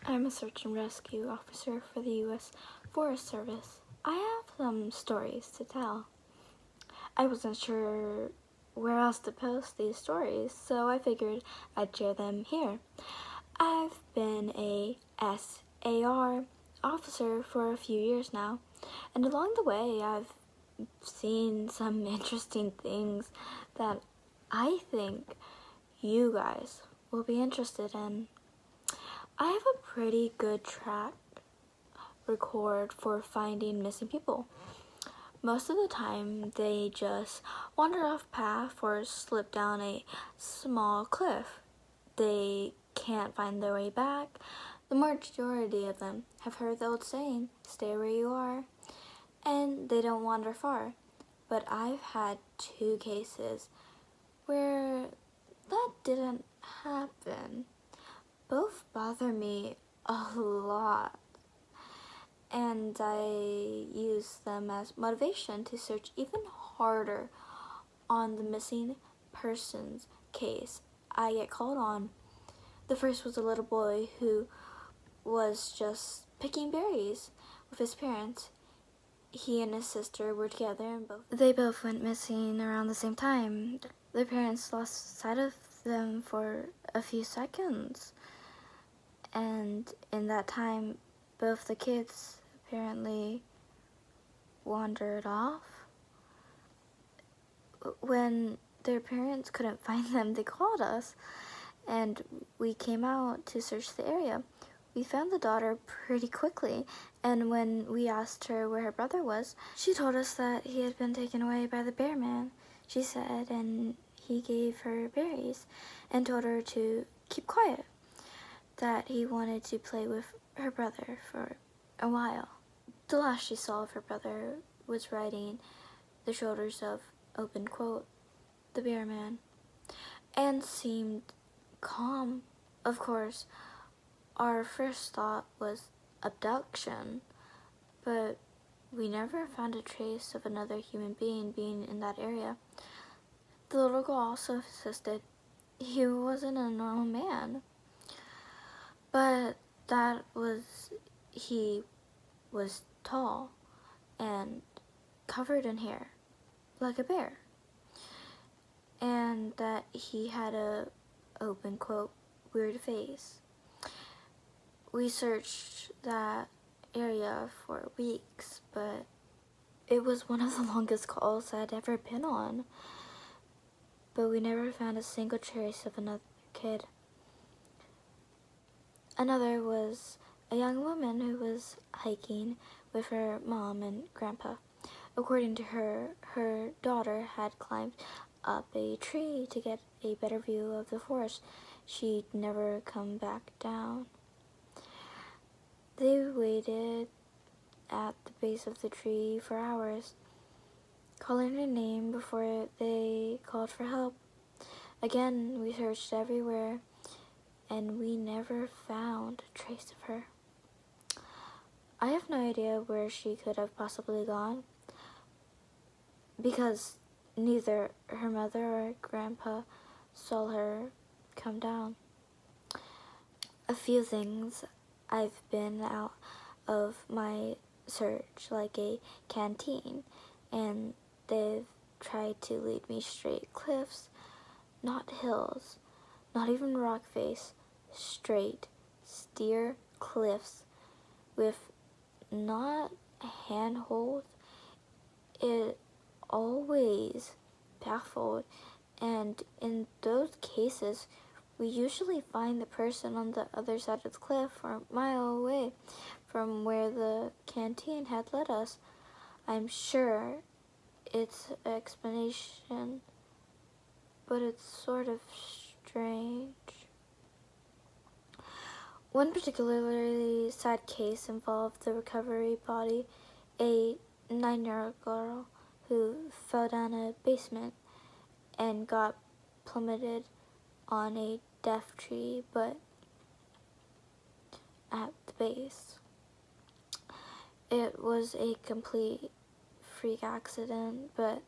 I'm a search and rescue officer for the U.S. Forest Service. I have some stories to tell. I wasn't sure where else to post these stories, so I figured I'd share them here. I've been a SAR officer for a few years now, and along the way I've seen some interesting things that I think you guys will be interested in. I have a pretty good track record for finding missing people. Most of the time, they just wander off path or slip down a small cliff. They can't find their way back. The majority of them have heard the old saying, stay where you are, and they don't wander far. But I've had 2 cases where that didn't happen. Both bother me a lot, and I use them as motivation to search even harder on the missing persons case I get called on. The first was a little boy who was just picking berries with his parents. He and his sister were together and they both went missing around the same time. Their parents lost sight of them for a few seconds, and in that time both the kids apparently wandered off. When their parents couldn't find them, they called us, and we came out to search the area. We found the daughter pretty quickly, and when we asked her where her brother was, she told us that he had been taken away by the bear man, she said, and he gave her berries and told her to keep quiet, that he wanted to play with her brother for a while. The last she saw of her brother was riding the shoulders of, open quote, the bear man, and seemed calm. Of course, our first thought was abduction, but we never found a trace of another human being in that area. The little girl also insisted he wasn't a normal man, but he was tall and covered in hair, like a bear, and that he had a, open quote, weird face. We searched that area for weeks, but it was one of the longest calls I'd ever been on. But we never found a single trace of another kid. Another was a young woman who was hiking with her mom and grandpa. According to her, her daughter had climbed up a tree to get a better view of the forest. She'd never come back down. They waited at the base of the tree for hours, calling her name before they called for help. Again, we searched everywhere, and we never found a trace of her. I have no idea where she could have possibly gone, because neither her mother or grandpa saw her come down. A few things I've been out of my search, like a canteen, and they've tried to lead me straight cliffs, not hills, not even rock face, straight, steer cliffs with not handholds. It always baffled, and in those cases we usually find the person on the other side of the cliff or a mile away from where the canteen had led us. I'm sure it's an explanation, but it's sort of strange. One particularly sad case involved the recovery body, a 9-year-old girl who fell down a basement and got plummeted on a death tree, but at the base. It was a complete freak accident, but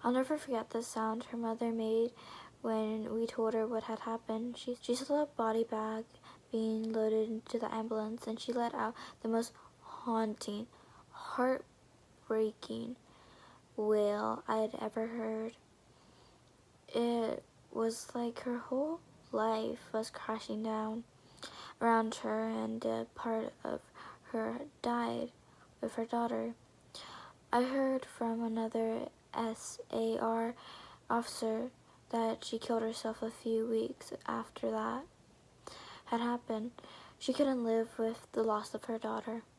I'll never forget the sound her mother made when we told her what had happened. She saw a body bag being loaded into the ambulance, and she let out the most haunting, heartbreaking wail I had ever heard. It was like her whole life was crashing down around her, and a part of her died with her daughter. I heard from another SAR officer that she killed herself a few weeks after that had happened. She couldn't live with the loss of her daughter.